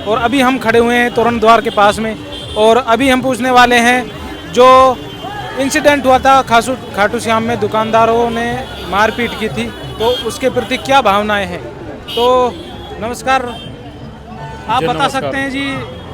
और अभी हम खड़े हुए हैं तोरण द्वार के पास में, और अभी हम पूछने वाले हैं जो इंसिडेंट हुआ था खाटू श्याम में, दुकानदारों ने मारपीट की थी, तो उसके प्रति क्या भावनाएं हैं। तो नमस्कार, आप बता सकते हैं जी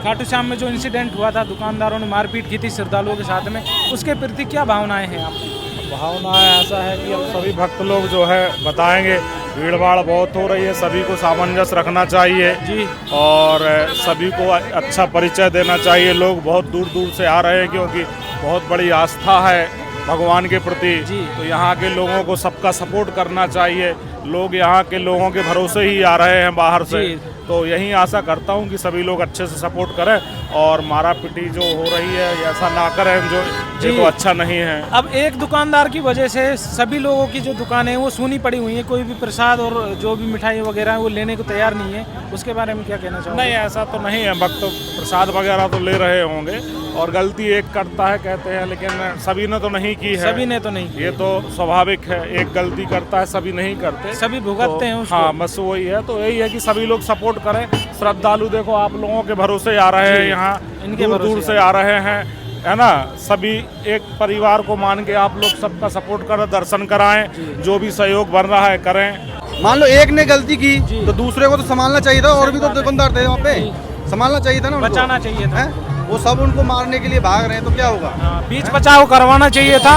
खाटू श्याम में जो इंसिडेंट हुआ था, दुकानदारों ने मारपीट की थी श्रद्धालुओं के साथ में, उसके प्रति क्या भावनाएं हैं आपकी? भावनाएं ऐसा है कि अब सभी भक्त लोग जो है बताएंगे, भीड़ भाड़ बहुत हो रही है, सभी को सामंजस्य रखना चाहिए जी, और सभी को अच्छा परिचय देना चाहिए। लोग बहुत दूर दूर से आ रहे हैं क्योंकि बहुत बड़ी आस्था है भगवान के प्रति, तो यहाँ के लोगों को सबका सपोर्ट करना चाहिए। लोग यहाँ के लोगों के भरोसे ही आ रहे हैं बाहर से, तो यही आशा करता हूँ कि सभी लोग अच्छे से सपोर्ट करें और मारा पिटी जो हो रही है ऐसा ना करें, जो ये तो अच्छा नहीं है। अब एक दुकानदार की वजह से सभी लोगों की जो दुकानें हैं वो सूनी पड़ी हुई हैं, कोई भी प्रसाद और जो भी मिठाई वगैरह है वो लेने को तैयार नहीं है, उसके बारे में क्या कहना चाहोगे? नहीं, ऐसा तो नहीं है, भक्त प्रसाद वगैरह तो ले रहे होंगे और गलती एक करता है कहते हैं, लेकिन सभी ने तो नहीं की है। सभी ने तो नहीं, ये तो स्वाभाविक है, एक गलती करता है, सभी नहीं करते, सभी भुगतते हैं उसको। हाँ, बस वही है। तो यही है कि सभी लोग सपोर्ट करें। श्रद्धालु देखो आप लोगों के भरोसे आ रहे हैं, यहाँ इनके दूर दूर से आ रहे हैं, है ना। सभी एक परिवार को मान के आप लोग सबका सपोर्ट करें, दर्शन कराएं, जो भी सहयोग बन रहा है करें। मान लो एक ने गलती की तो दूसरे को तो संभालना चाहिए था, और भी तो दुकानदार थे वहाँ पे, संभालना चाहिए था ना, बचाना चाहिए था। वो सब उनको मारने के लिए भाग रहे हैं, तो क्या होगा? बीच बचाव करवाना चाहिए था,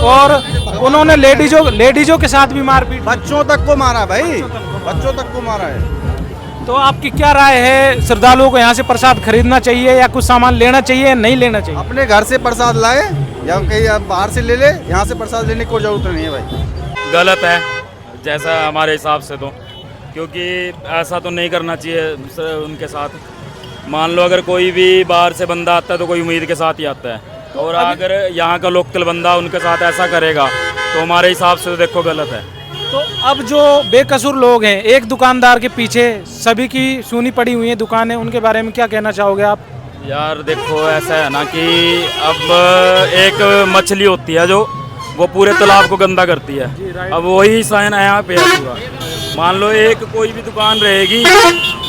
और उन्होंने लेडीजों के साथ भी मारपीट, बच्चों तक को मारा भाई, बच्चों तक को मारा है। तो आपकी क्या राय है, श्रद्धालुओं को यहाँ से प्रसाद खरीदना चाहिए या कुछ सामान लेना चाहिए या नहीं लेना चाहिए? अपने घर से प्रसाद लाए या कहीं बाहर से ले ले, यहाँ से प्रसाद लेने की कोई जरूरत नहीं है भाई। गलत है जैसा हमारे हिसाब से, तो क्योंकि ऐसा तो नहीं करना चाहिए उनके साथ। मान लो अगर कोई भी बाहर से बंदा आता है तो कोई उम्मीद के साथ ही आता है, और अगर यहाँ का लोकल बंदा उनके साथ ऐसा करेगा तो हमारे हिसाब से तो देखो गलत है। तो अब जो बेकसूर लोग हैं, एक दुकानदार के पीछे सभी की सूनी पड़ी हुई है दुकानें, उनके बारे में क्या कहना चाहोगे आप? यार देखो ऐसा है ना कि अब एक मछली होती है जो वो पूरे तालाब को गंदा करती है, अब वही साइन यहाँ पे है पूरा। मान लो एक कोई भी दुकान रहेगी,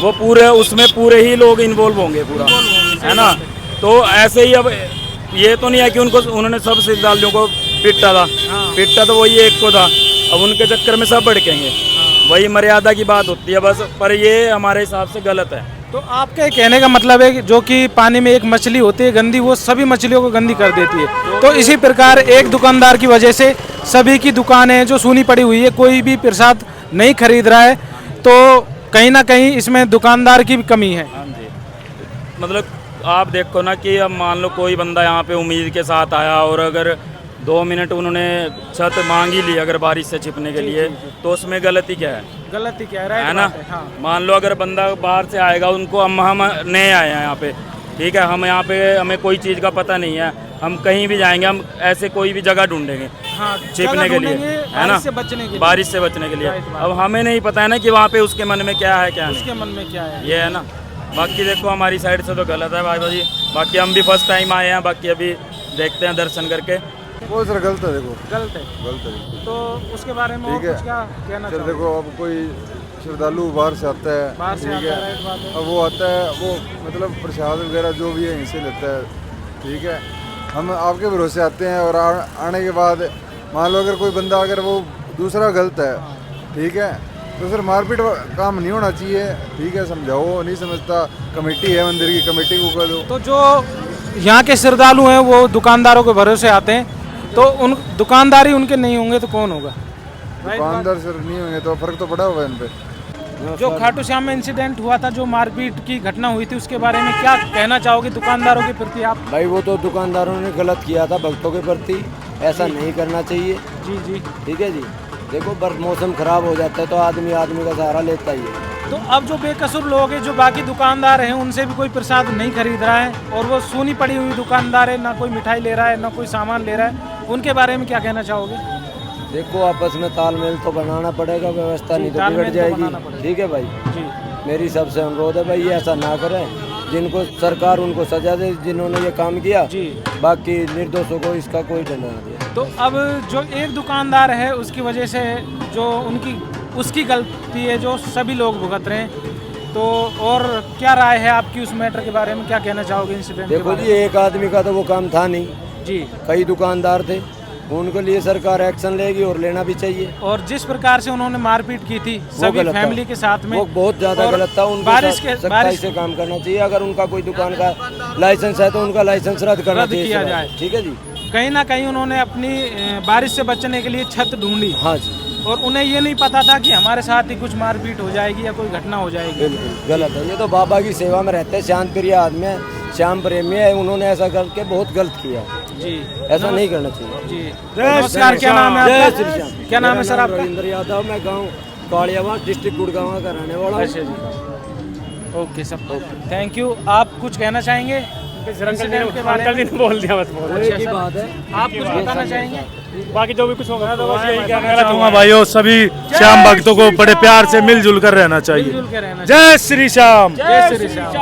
वो पूरे उसमें पूरे ही लोग इन्वॉल्व होंगे पूरा, है ना। तो ऐसे ही अब ये तो नहीं है कि उन्होंने सब श्रद्धालुओं को पिटा था, पिटा तो वही एक को था, अब उनके चक्कर में सब भड़केंगे, वही मर्यादा की बात होती है बस। पर ये हमारे हिसाब से गलत है। तो आपके कहने का मतलब है कि जो कि पानी में एक मछली होती है गंदी, वो सभी मछलियों को गंदी कर देती है। तो इसी प्रकार एक दुकानदार की वजह से सभी की दुकानें जो सूनी पड़ी हुई है, कोई भी प्रसाद नहीं खरीद रहा है, तो कहीं ना कहीं इसमें दुकानदार की भी कमी है। हाँ जी, मतलब आप देखो ना कि अब मान लो कोई बंदा यहाँ पे उम्मीद के साथ आया और अगर 2 मिनट उन्होंने छत मांग ही ली अगर बारिश से छिपने के लिए, तो उसमें गलती क्या है? गलती क्या है ना। मान लो अगर बंदा बाहर से आएगा, उनको हम नए आए हैं यहाँ पे, ठीक है, हम यहाँ पे हमें कोई चीज़ का पता नहीं है, हम कहीं भी जाएंगे, हम ऐसे कोई भी जगह ढूंढेंगे छिपने के लिए, है ना, बारिश से बचने के लिए। अब हमें नहीं पता है ना कि वहाँ पे उसके मन में क्या है, क्या नहीं, उसके मन में क्या है, ये है ना। बाकी देखो हमारी साइड से तो गलत है भाई जी, बाकी हम भी फर्स्ट टाइम आए हैं, बाकी अभी देखते हैं दर्शन करके। वो सर गलत है, देखो गलत है, गलत है। तो उसके बारे में ठीक है, कुछ क्या कहना सर चाहोगे? देखो अब कोई श्रद्धालु बाहर से आता है, बाहर से ठीक आता है, है, राइट बात है। अब वो आता है, वो मतलब प्रसाद वगैरह जो भी है यहीं से लेता है, ठीक है। हम आपके भरोसे आते हैं और आने के बाद मान लो अगर कोई बंदा अगर वो दूसरा गलत है, ठीक है, तो सर मारपीट काम नहीं होना चाहिए, ठीक है, समझाओ, नहीं समझता, कमेटी है मंदिर की, कमेटी को कह दो। तो जो यहाँ के श्रद्धालु हैं वो दुकानदारों के भरोसे आते हैं, तो उन दुकानदारी उनके नहीं होंगे तो कौन होगा? दुकानदार सर नहीं होंगे तो फर्क तो पड़ा हुआ है इन पे। जो खाटू श्याम में इंसिडेंट हुआ था, जो मारपीट की घटना हुई थी, उसके बारे में क्या कहना चाहोगे दुकानदारों के प्रति आप? भाई वो तो दुकानदारों ने गलत किया था भक्तों के प्रति, ऐसा नहीं करना चाहिए। जी जी, ठीक है जी, देखो पर मौसम खराब हो जाता है तो आदमी का सहारा लेता ही है। तो अब जो बेकसूर लोग हैं, जो बाकी दुकानदार हैं, उनसे भी कोई प्रसाद नहीं खरीद रहा है, और वो सूनी पड़ी हुई दुकानदार है, ना कोई मिठाई ले रहा है, ना कोई सामान ले रहा है, उनके बारे में क्या कहना चाहोगे? देखो आपस में तालमेल तो बनाना पड़ेगा, व्यवस्था नहीं तो बिगड़ जाएगी। ठीक है भाई जी, मेरी सबसे अनुरोध है भाई, ऐसा ना करें, जिनको सरकार उनको सजा दे जिन्होंने ये काम किया जी, बाकी निर्दोषों को इसका कोई दंड ना दे। तो अब जो एक दुकानदार है उसकी वजह से जो उसकी गलती है जो सभी लोग भुगत रहे हैं, तो और क्या राय है आपकी उस मैटर के बारे में, क्या कहना चाहोगे इंसिडेंट के देखो बारे जी, एक आदमी का तो वो काम था नहीं, में? जी। कई दुकानदार थे, उनके लिए सरकार एक्शन लेगी और लेना भी चाहिए। और जिस प्रकार से उन्होंने मारपीट की थी वो सभी गलत था। फैमिली के साथ में, वो बहुत ज्यादा और गलत था। उनको सख्ताई से काम करना चाहिए। अगर उनका कोई दुकान का लाइसेंस है तो उनका लाइसेंस रद्द करना रद्द चाहिए। किया जाए। ठीक है जी। कहीं ना कहीं उन्होंने अपनी बारिश से बचने के लिए छत ढूंढी, हाँ जी, और उन्हें ये नहीं पता था कि हमारे साथ ही कुछ मारपीट हो जाएगी या कोई घटना हो जाएगी। बिल्कुल गलत है। ये तो बाबा की सेवा में रहते हैं, शांत प्रिय आदमी है, श्याम प्रेमी है। उन्होंने ऐसा करके बहुत गलत किया जी, ऐसा नहीं करना चाहिए जी। नमस्कार, क्या नाम है जय आपका? श्री श्याम। क्या नाम है सर आपका? रविंद्र यादव, मैं गाँव कालियावाड़ डिस्ट्रिक्ट गुड़गांव का रहने वाला हूँ। अच्छा जी, ओके सब, थैंक यू। आप कुछ कहना चाहेंगे इंसिडेंट के बारे में? बोल दिया बस। एक ही बात है, आप कुछ बताना चाहेंगे? बाकी जो भी कुछ होगा तो बस यही कहना चाहूंगा भाइयों, सभी श्याम भक्तों को बड़े प्यार से मिलजुल कर रहना चाहिए। मिलजुल के रहना जय श्री श्याम। चाहिए। जय श्री श्याम।